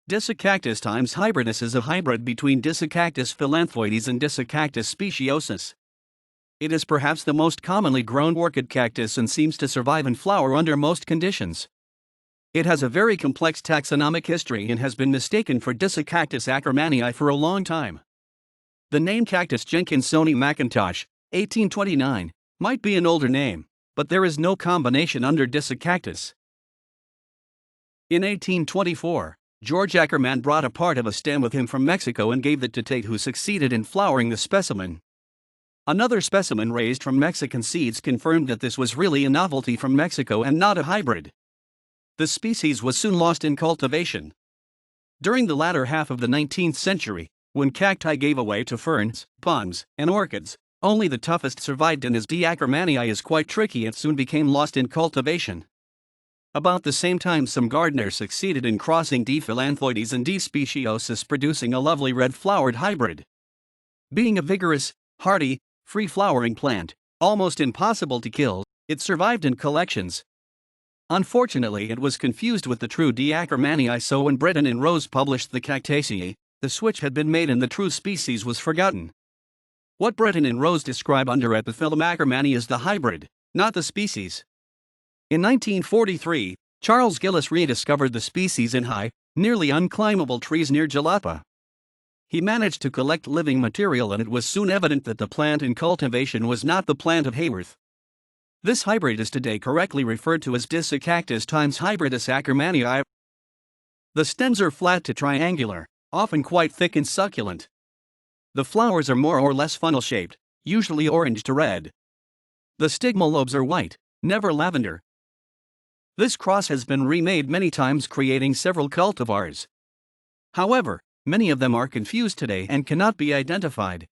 Disocactus hybridus is a hybrid between Disocactus phylanthoides and Disocactus speciosus. It is perhaps the most commonly grown orchid cactus and seems to survive and flower under most conditions. It has a very complex taxonomic history and has been mistaken for Disocactus ackermannii for a long time. The name Cactus jenkinsonii McIntosh, 1829, might be an older name, but there is no combination under Disocactus. In 1824, George Ackermann brought a part of a stem with him from Mexico and gave it to Tate, who succeeded in flowering the specimen. Another specimen raised from Mexican seeds confirmed that this was really a novelty from Mexico and not a hybrid. The species was soon lost in cultivation. During the latter half of the 19th century, when cacti gave way to ferns, palms, and orchids, only the toughest survived, and as D. ackermannii is quite tricky, it soon became lost in cultivation. About the same time, some gardeners succeeded in crossing D. phyllanthoides and D. speciosus, producing a lovely red-flowered hybrid. Being a vigorous, hardy, free-flowering plant, almost impossible to kill, it survived in collections. Unfortunately, it was confused with the true D. ackermannii, so when Britton and Rose published the Cactaceae, the switch had been made and the true species was forgotten. What Britton and Rose describe under epiphyllum ackermannii is the hybrid, not the species. In 1943, Charles Gillis rediscovered the species in high, nearly unclimbable trees near Jalapa. He managed to collect living material, and it was soon evident that the plant in cultivation was not the plant of Haworth. This hybrid is today correctly referred to as Disocactus Hybridus ackermannii. The stems are flat to triangular, often quite thick and succulent. The flowers are more or less funnel-shaped, usually orange to red. The stigma lobes are white, never lavender. This cross has been remade many times, creating several cultivars. However, many of them are confused today and cannot be identified.